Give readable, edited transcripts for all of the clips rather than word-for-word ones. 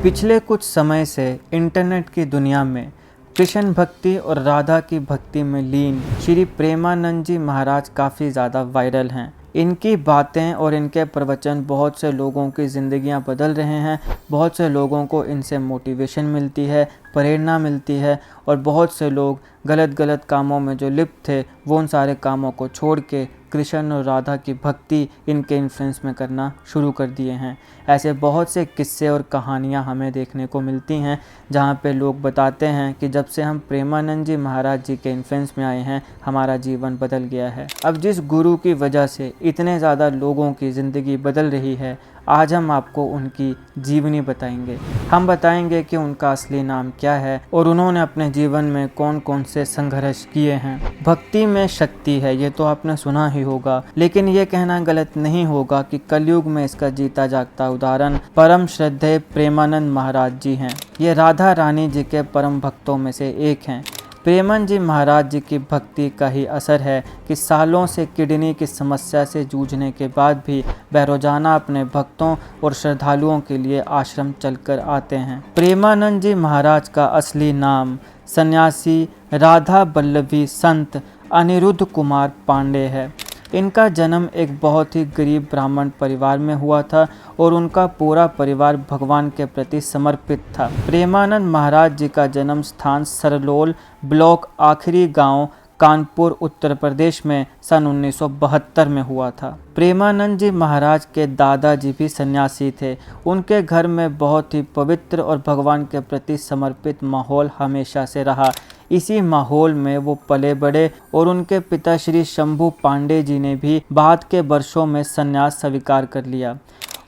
पिछले कुछ समय से इंटरनेट की दुनिया में कृष्ण भक्ति और राधा की भक्ति में लीन श्री प्रेमानंद जी महाराज काफ़ी ज़्यादा वायरल हैं। इनकी बातें और इनके प्रवचन बहुत से लोगों की ज़िंदगियां बदल रहे हैं। बहुत से लोगों को इनसे मोटिवेशन मिलती है, प्रेरणा मिलती है और बहुत से लोग गलत कामों में जो लिप्त थे वो उन सारे कामों को छोड़ के कृष्ण और राधा की भक्ति इनके इन्फ्लुएंस में करना शुरू कर दिए हैं। ऐसे बहुत से किस्से और कहानियाँ हमें देखने को मिलती हैं जहाँ पे लोग बताते हैं कि जब से हम प्रेमानंद जी महाराज जी के इन्फ्लुएंस में आए हैं हमारा जीवन बदल गया है। अब जिस गुरु की वजह से इतने ज़्यादा लोगों की ज़िंदगी बदल रही है, आज हम आपको उनकी जीवनी बताएंगे। हम बताएंगे कि उनका असली नाम क्या है और उन्होंने अपने जीवन में कौन कौन से संघर्ष किए हैं। भक्ति में शक्ति है, ये तो आपने सुना ही होगा, लेकिन ये कहना गलत नहीं होगा कि कलयुग में इसका जीता जागता उदाहरण परम श्रद्धेय प्रेमानंद महाराज जी हैं। ये राधा रानी जी के परम भक्तों में से एक हैं। प्रेमानंद जी महाराज जी की भक्ति का ही असर है कि सालों से किडनी की समस्या से जूझने के बाद भी वह रोजाना अपने भक्तों और श्रद्धालुओं के लिए आश्रम चलकर आते हैं। प्रेमानंद जी महाराज का असली नाम सन्यासी राधा बल्लभी संत अनिरुद्ध कुमार पांडे है। इनका जन्म एक बहुत ही गरीब ब्राह्मण परिवार में हुआ था और उनका पूरा परिवार भगवान के प्रति समर्पित था। प्रेमानंद महाराज जी का जन्म स्थान सरलोल ब्लॉक आखिरी गांव कानपुर उत्तर प्रदेश में सन 1972 में हुआ था। प्रेमानंद जी महाराज के दादाजी भी सन्यासी थे। उनके घर में बहुत ही पवित्र और भगवान के प्रति समर्पित माहौल हमेशा से रहा। इसी माहौल में वो पले बड़े और उनके पिता श्री शंभू पांडे जी ने भी बाद के वर्षों में संन्यास स्वीकार कर लिया।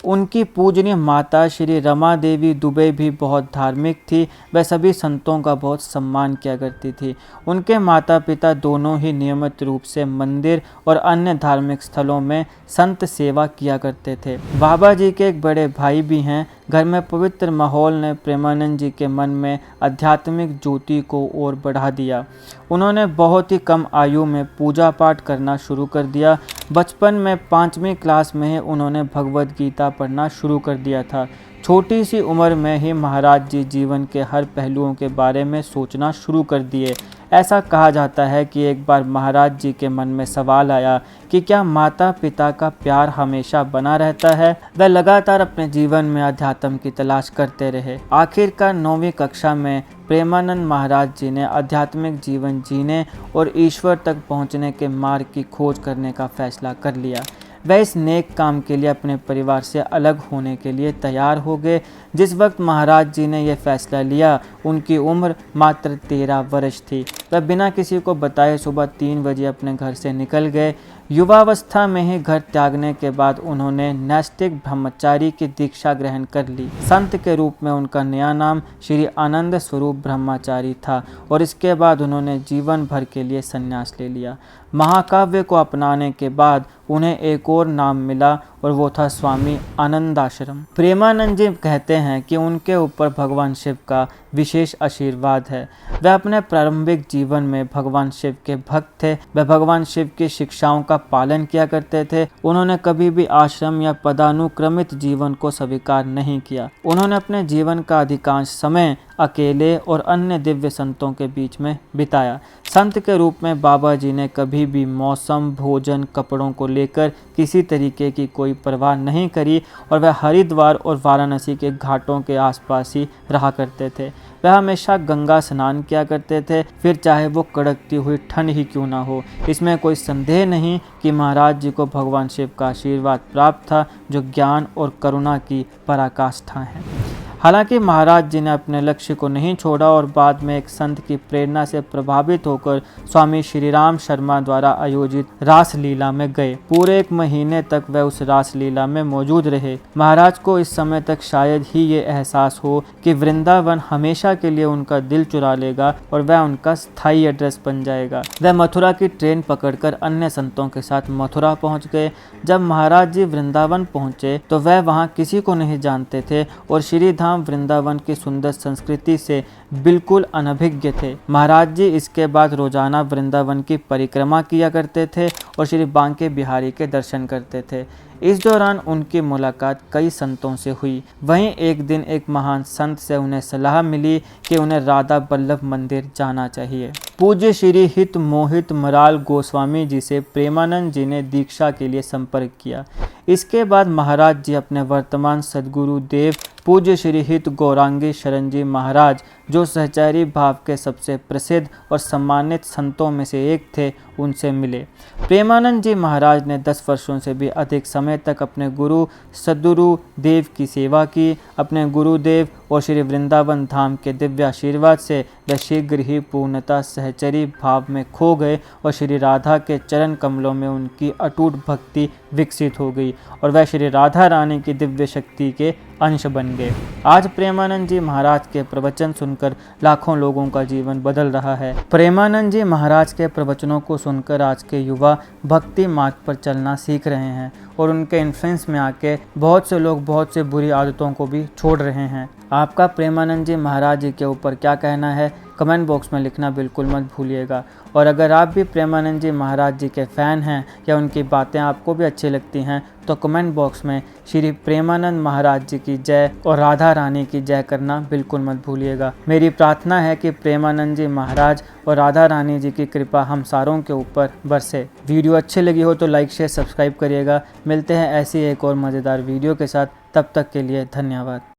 उनकी पूजनीय माता श्री रमा देवी दुबे भी बहुत धार्मिक थी। वह सभी संतों का बहुत सम्मान किया करती थी। उनके माता पिता दोनों ही नियमित रूप से मंदिर और अन्य धार्मिक स्थलों में संत सेवा किया करते थे। बाबा जी के एक बड़े भाई भी हैं। घर में पवित्र माहौल ने प्रेमानंद जी के मन में आध्यात्मिक ज्योति को और बढ़ा दिया। उन्होंने बहुत ही कम आयु में पूजा पाठ करना शुरू कर दिया। बचपन में 5वीं क्लास में ही उन्होंने भगवद गीता पढ़ना शुरू कर दिया था। छोटी सी उम्र में ही महाराज जी जीवन के हर पहलुओं के बारे में सोचना शुरू कर दिए। ऐसा कहा जाता है कि एक बार महाराज जी के मन में सवाल आया कि क्या माता पिता का प्यार हमेशा बना रहता है। वह लगातार अपने जीवन में अध्यात्म की तलाश करते रहे। आखिरकार 9वीं कक्षा में प्रेमानंद महाराज जी ने आध्यात्मिक जीवन जीने और ईश्वर तक पहुंचने के मार्ग की खोज करने का फैसला कर लिया। वह इस नेक काम के लिए अपने परिवार से अलग होने के लिए तैयार हो गए। जिस वक्त महाराज जी ने यह फैसला लिया उनकी उम्र मात्र 13 वर्ष थी। वह बिना किसी को बताए सुबह 3 बजे अपने घर से निकल गए। युवावस्था में ही घर त्यागने के बाद उन्होंने नैष्ठिक ब्रह्मचारी की दीक्षा ग्रहण कर ली। संत के रूप में उनका नया नाम श्री आनंद स्वरूप ब्रह्मचारी था और इसके बाद उन्होंने जीवन भर के लिए संन्यास ले लिया। महाकाव्य को अपनाने के बाद उन्हें एक और नाम मिला और वो था स्वामी आनंदाश्रम। प्रेमानंद जी कहते हैं कि उनके ऊपर भगवान शिव का विशेष आशीर्वाद है। वह अपने प्रारंभिक जीवन में भगवान शिव के भक्त थे। वह भगवान शिव की शिक्षाओं का पालन किया करते थे। उन्होंने कभी भी आश्रम या पदानुक्रमित जीवन को स्वीकार नहीं किया। उन्होंने अपने जीवन का अधिकांश समय अकेले और अन्य दिव्य संतों के बीच में बिताया। संत के रूप में बाबा जी ने कभी भी मौसम, भोजन, कपड़ों को लेकर किसी तरीके की कोई परवाह नहीं करी और वह हरिद्वार और वाराणसी के घाटों के आसपास ही रहा करते थे। वह हमेशा गंगा स्नान किया करते थे, फिर चाहे वो कड़कती हुई ठंड ही क्यों ना हो। इसमें कोई संदेह नहीं कि महाराज जी को भगवान शिव का आशीर्वाद प्राप्त था, जो ज्ञान और करुणा की पराकाष्ठा है। हालांकि महाराज जी ने अपने लक्ष्य को नहीं छोड़ा और बाद में एक संत की प्रेरणा से प्रभावित होकर स्वामी श्री राम शर्मा द्वारा आयोजित रासलीला में गए। पूरे 1 महीने तक वह उस रासलीला में मौजूद रहे। महाराज को इस समय तक शायद ही ये एहसास हो कि वृंदावन हमेशा के लिए उनका दिल चुरा लेगा और वह उनका स्थायी एड्रेस बन जाएगा। वह मथुरा की ट्रेन पकड़कर अन्य संतों के साथ मथुरा पहुंच गए। जब महाराज जी वृंदावन पहुंचे तो वह वहां किसी को नहीं जानते थे और श्री वृंदावन की सुंदर संस्कृति से बिल्कुल अनभिज्ञ थे। महाराज जी इसके बाद रोजाना वृंदावन की परिक्रमा किया करते थे और श्री बांके बिहारी के दर्शन करते थे। इस दौरान उनकी मुलाकात कई संतों से हुई। वहीं एक दिन एक महान संत से उन्हें सलाह मिली कि उन्हें राधा बल्लभ मंदिर जाना चाहिए। पूज्य श्री हित मोहित मराल गोस्वामी जी से प्रेमानंद जी ने दीक्षा के लिए संपर्क किया। इसके बाद महाराज जी अपने वर्तमान सद्गुरु देव पूज्य श्री हित गौरांगी शरण जी महाराज, जो सहचारी भाव के सबसे प्रसिद्ध और सम्मानित संतों में से एक थे, उनसे मिले। प्रेमानंद जी महाराज ने 10 वर्षों से भी अधिक समय तक अपने गुरु सद्गुरु देव की सेवा की। अपने गुरुदेव और श्री वृंदावन धाम के दिव्य आशीर्वाद से वे शीघ्र ही पूर्णतः सहचरी भाव में खो गए और श्री राधा के चरण कमलों में उनकी अटूट भक्ति विकसित हो गई और वह श्री राधा रानी की दिव्य शक्ति के अंश बन गए। आज प्रेमानंद जी महाराज के प्रवचन सुनकर लाखों लोगों का जीवन बदल रहा है। प्रेमानंद जी महाराज के प्रवचनों को सुनकर आज के युवा भक्ति मार्ग पर चलना सीख रहे हैं और उनके इन्फ्लुएंस में आके बहुत से लोग बहुत से बुरी आदतों को भी छोड़ रहे हैं। आपका प्रेमानंद जी महाराज जी के ऊपर क्या कहना है, कमेंट बॉक्स में लिखना बिल्कुल मत भूलिएगा। और अगर आप भी प्रेमानंद जी महाराज जी के फ़ैन हैं या उनकी बातें आपको भी अच्छी लगती हैं तो कमेंट बॉक्स में श्री प्रेमानंद महाराज जी की जय और राधा रानी की जय करना बिल्कुल मत भूलिएगा। मेरी प्रार्थना है कि प्रेमानंद जी महाराज और राधा रानी जी की कृपा हम सारों के ऊपर बरसे। वीडियो अच्छी लगी हो तो लाइक शेयर सब्सक्राइब करिएगा। मिलते हैं ऐसी एक और मज़ेदार वीडियो के साथ, तब तक के लिए धन्यवाद।